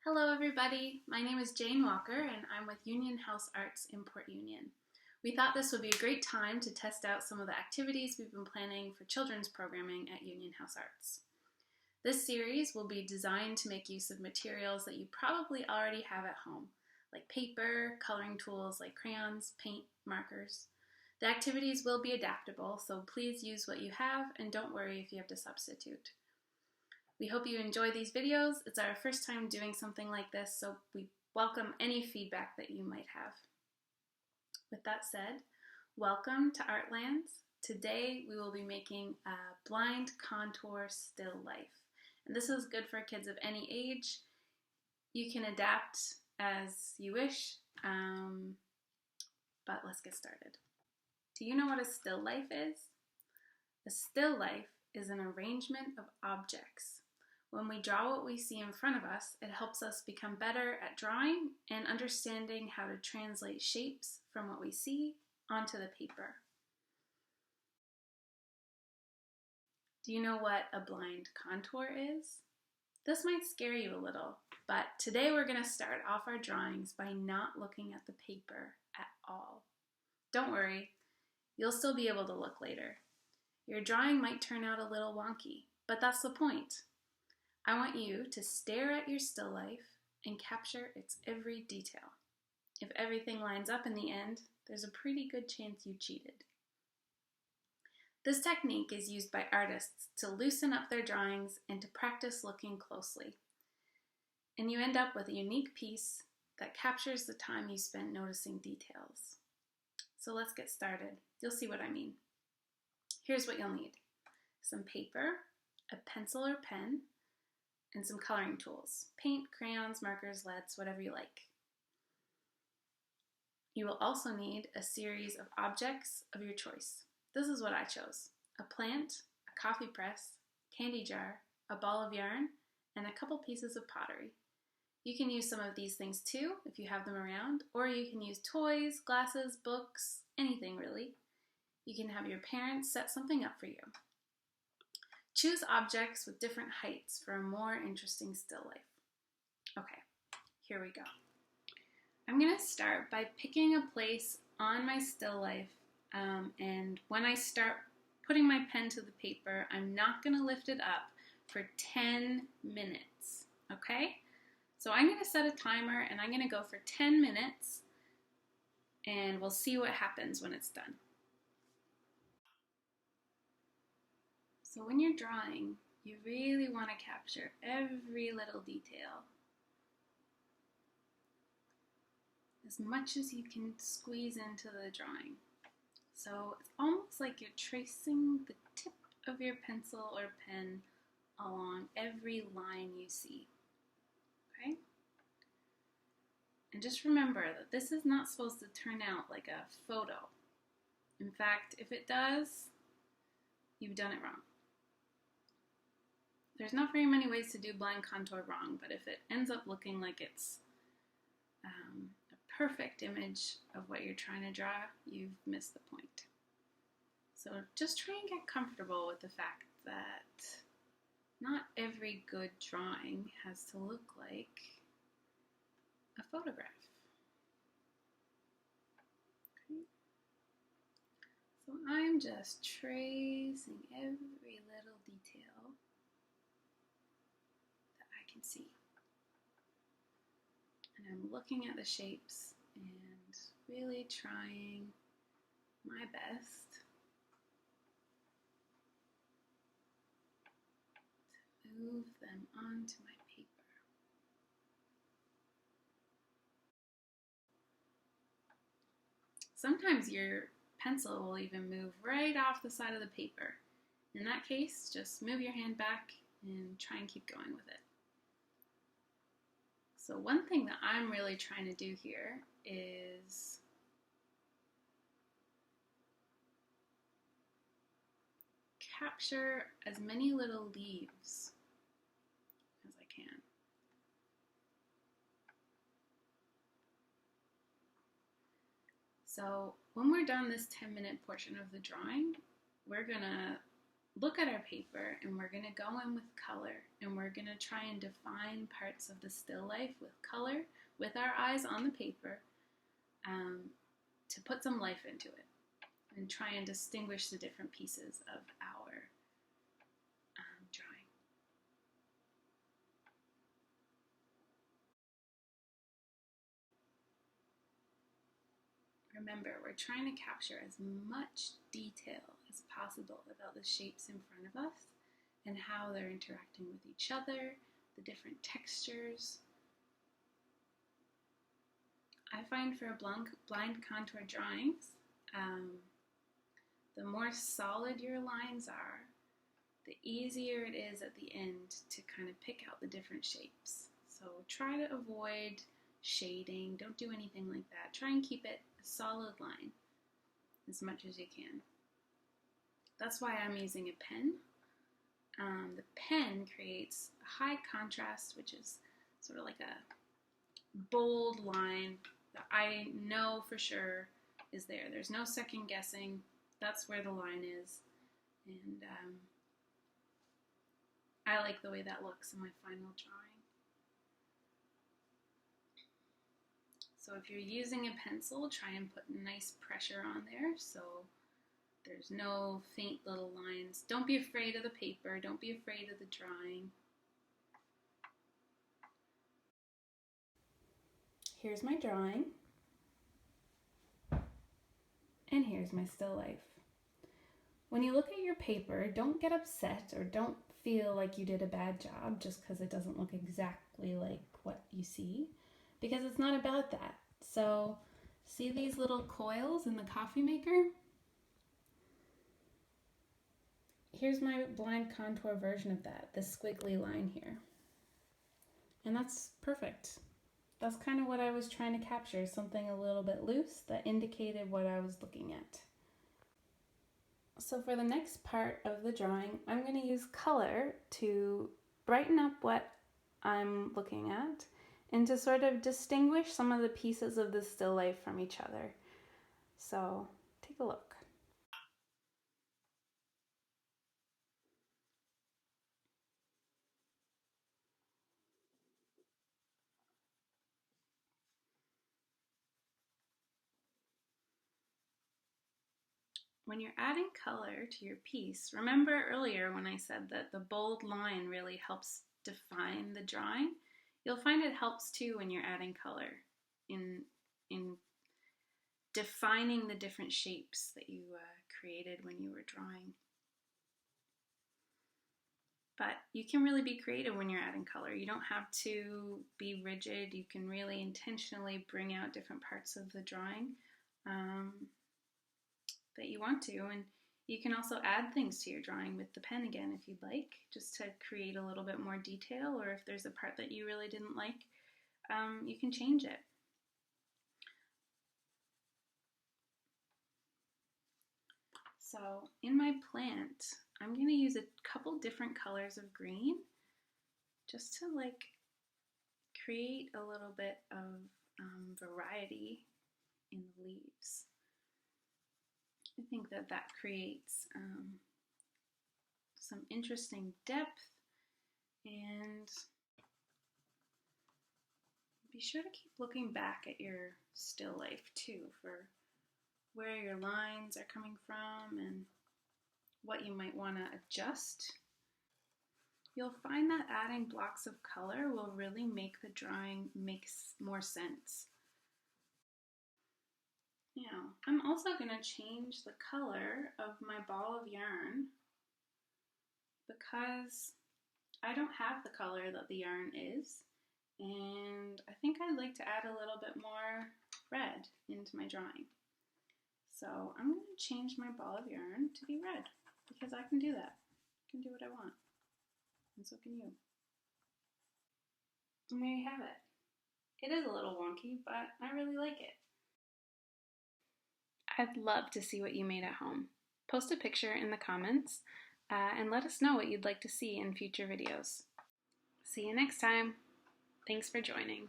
Hello everybody, my name is Jane Walker and I'm with Union House Arts in Port Union. We thought this would be a great time to test out some of the activities we've been planning for children's programming at Union House Arts. This series will be designed to make use of materials that you probably already have at home, like paper, coloring tools like crayons, paint, markers. The activities will be adaptable, so please use what you have and don't worry if you have to substitute. We hope you enjoy these videos. It's our first time doing something like this, so we welcome any feedback that you might have. With that said, welcome to Artlands. Today we will be making a blind contour still life. And this is good for kids of any age. You can adapt as you wish, but let's get started. Do you know what a still life is? A still life is an arrangement of objects. When we draw what we see in front of us, it helps us become better at drawing and understanding how to translate shapes from what we see onto the paper. Do you know what a blind contour is? This might scare you a little, but today we're going to start off our drawings by not looking at the paper at all. Don't worry, you'll still be able to look later. Your drawing might turn out a little wonky, but that's the point. I want you to stare at your still life and capture its every detail. If everything lines up in the end, there's a pretty good chance you cheated. This technique is used by artists to loosen up their drawings and to practice looking closely. And you end up with a unique piece that captures the time you spent noticing details. So let's get started. You'll see what I mean. Here's what you'll need: some paper, a pencil or pen, and some coloring tools: paint, crayons, markers, leads, whatever you like. You will also need a series of objects of your choice. This is what I chose: a plant, a coffee press, candy jar, a ball of yarn, and a couple pieces of pottery. You can use some of these things too if you have them around, or you can use toys, glasses, books, anything really. You can have your parents set something up for you. Choose objects with different heights for a more interesting still life. Okay, here we go. I'm going to start by picking a place on my still life, and when I start putting my pen to the paper, I'm not going to lift it up for 10 minutes, okay? So I'm going to set a timer and I'm going to go for 10 minutes and we'll see what happens when it's done. So when you're drawing, you really want to capture every little detail. As much as you can squeeze into the drawing. So it's almost like you're tracing the tip of your pencil or pen along every line you see. Okay? And just remember that this is not supposed to turn out like a photo. In fact, if it does, you've done it wrong. There's not very many ways to do blind contour wrong, but if it ends up looking like it's a perfect image of what you're trying to draw, you've missed the point. So just try and get comfortable with the fact that not every good drawing has to look like a photograph. Okay. So I'm just tracing every little detail can see. And I'm looking at the shapes and really trying my best to move them onto my paper. Sometimes your pencil will even move right off the side of the paper. In that case, just move your hand back and try and keep going with it. So one thing that I'm really trying to do here is capture as many little leaves as I can. So when we're done this 10-minute portion of the drawing, we're gonna look at our paper and we're going to go in with color and we're going to try and define parts of the still life with color, with our eyes on the paper, to put some life into it and try and distinguish the different pieces of our drawing. Remember, we're trying to capture as much detail as possible about the shapes in front of us and how they're interacting with each other, the different textures. I find for blind contour drawings, the more solid your lines are, the easier it is at the end to kind of pick out the different shapes. So try to avoid shading, don't do anything like that. Try and keep it a solid line as much as you can. That's why I'm using a pen. The pen creates a high contrast, which is sort of like a bold line that I know for sure is there. There's no second guessing. That's where the line is. And I like the way that looks in my final drawing. So if you're using a pencil, try and put nice pressure on there so there's no faint little lines. Don't be afraid of the paper. Don't be afraid of the drawing. Here's my drawing. And here's my still life. When you look at your paper, don't get upset or don't feel like you did a bad job just because it doesn't look exactly like what you see, because it's not about that. So, see these little coils in the coffee maker? Here's my blind contour version of that, this squiggly line here. And that's perfect. That's kind of what I was trying to capture, something a little bit loose that indicated what I was looking at. So for the next part of the drawing, I'm going to use color to brighten up what I'm looking at and to sort of distinguish some of the pieces of the still life from each other. So take a look. When you're adding color to your piece, remember earlier when I said that the bold line really helps define the drawing? You'll find it helps too when you're adding color in defining the different shapes that you created when you were drawing. But you can really be creative when you're adding color. You don't have to be rigid. You can really intentionally bring out different parts of the drawing that you want to. And you can also add things to your drawing with the pen again if you'd like, just to create a little bit more detail, or if there's a part that you really didn't like, you can change it. So in my plant, I'm going to use a couple different colors of green just to like create a little bit of variety in the leaves. I think that that creates some interesting depth, and be sure to keep looking back at your still life too for where your lines are coming from and what you might want to adjust. You'll find that adding blocks of color will really make the drawing make more sense. Now, I'm also going to change the color of my ball of yarn because I don't have the color that the yarn is, and I think I'd like to add a little bit more red into my drawing. So I'm going to change my ball of yarn to be red because I can do that. I can do what I want, and so can you. And there you have it. It is a little wonky, but I really like it. I'd love to see what you made at home. Post a picture in the comments and let us know what you'd like to see in future videos. See you next time. Thanks for joining.